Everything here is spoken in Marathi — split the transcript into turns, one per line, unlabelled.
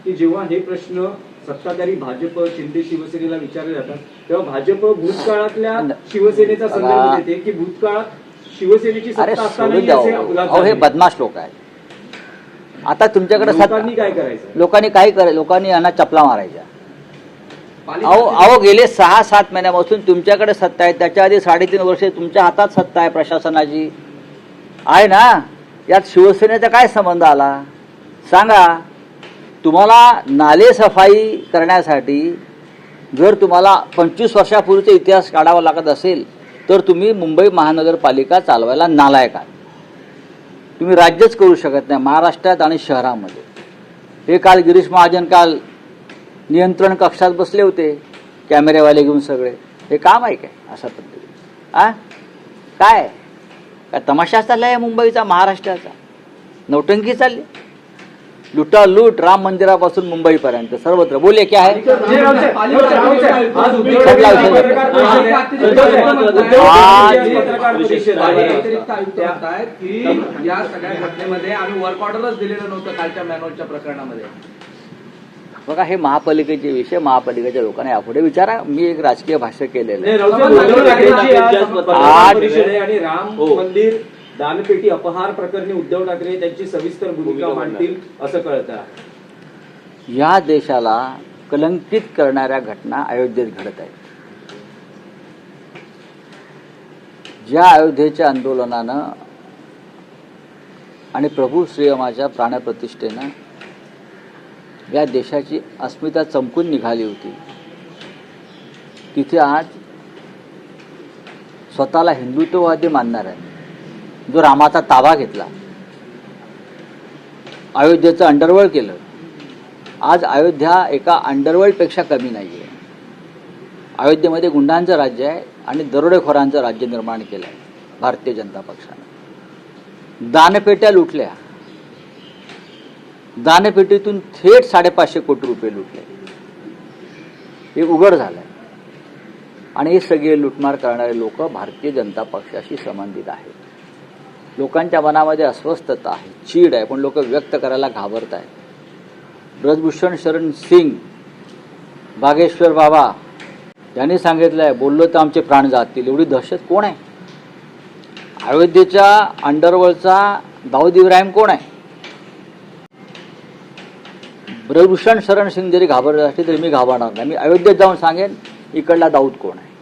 की जेव्हा हे प्रश्न सत्ताधारी भाजप शिंदे शिवसेनेला विचारले जातात तेव्हा भाजप भूतकाळातल्या शिवसेनेचा संदर्भ देते की भूतकाळात शिवसेनेची
अरे
सत्ता
सोडून
असतानाही
द्या
असे
हो.
अपघात
अहो हे
झाले.
बदमाश लोक आहेत. आता तुमच्याकडे
लोकांनी काय करायचं?
लोकांनी काय करायचं? लोकांनी यांना चपला मारायच्या. अहो गेले 6-7 महिन्यापासून तुमच्याकडे सत्ता आहे. त्याच्या आधी 3.5 वर्षे तुमच्या हातात सत्ता आहे प्रशासनाची आहे ना. यात शिवसेनेचा काय संबंध आला सांगा. तुम्हाला नाले सफाई करण्यासाठी जर तुम्हाला 25 वर्षापूर्वीचा इतिहास काढावा लागत असेल तर तुम्ही मुंबई महानगरपालिका चालवायला नालायक आहात. तुम्ही राज्यच करू शकत नाही महाराष्ट्रात आणि शहरामध्ये. हे काल गिरीश महाजन काल नियंत्रण कक्षात बसले होते कॅमेरेवाले घेऊन सगळे. हे काम आहे काय अशा पद्धतीने? काय काय तमाशा चालला आहे मुंबईचा महाराष्ट्राचा? नौटंकी चालली. लुटालूट राम मंदिरापासून मुंबईपर्यंत सर्वत्र. बोले क्या है?
या सगळ्या घटनेमध्ये आम्ही वर्क ऑर्डरच दिलेलं नव्हतं कालच्या मॅनहोलच्या प्रकरणामध्ये.
बघा हे महापालिकेचे विषय महापालिकेच्या लोकांना यापुढे विचारा. मी एक राजकीय भाष्य केलेलं आहे.
आणि राम मंदिर दानपेटी अपहार प्रकरणी उद्धव ठाकरे त्यांची सविस्तर भूमिका मांडतील असं कळतं.
या देशाला कलंकित करणाऱ्या घटना अयोध्येत घडत आहेत. ज्या अयोध्येच्या आंदोलनानं आणि प्रभू श्रीरामाच्या प्राणप्रतिष्ठेनं या देशाची अस्मिता चमकून निघाली होती तिथे आज स्वतःला हिंदुत्ववादी मानणाऱ्यांनी जो रामाचा ताबा घेतला, अयोध्येचं अंडरवर्ल्ड केलं. आज अयोध्या एका अंडरवर्ल्डपेक्षा कमी नाही आहे. अयोध्येमध्ये गुंडांचं राज्य आहे आणि दरोडेखोरांचं राज्य निर्माण केलं आहे भारतीय जनता पक्षानं. दानपेट्या लुटल्या. दानपेटीतून थेट 550 कोटी रुपये लुटले. हे उघड झालंय. आणि हे सगळे लुटमार करणारे लोक भारतीय जनता पक्षाशी संबंधित आहेत. लोकांच्या मनामध्ये अस्वस्थता आहे, चीड आहे, पण लोक व्यक्त करायला घाबरत आहेत. ब्रजभूषण शरण सिंग, बागेश्वर बाबा यांनी सांगितलंय बोललो तर आमचे प्राण जातील. एवढी दहशत कोण आहे? अयोध्येच्या अंडरवर्ल्डचा दाऊद इब्राहिम कोण आहे? ब्रजभूषण शरण सिंग जरी घाबरत असले तरी मी घाबरणार नाही. मी अयोध्येत जाऊन सांगेन इकडला दाऊद कोण आहे.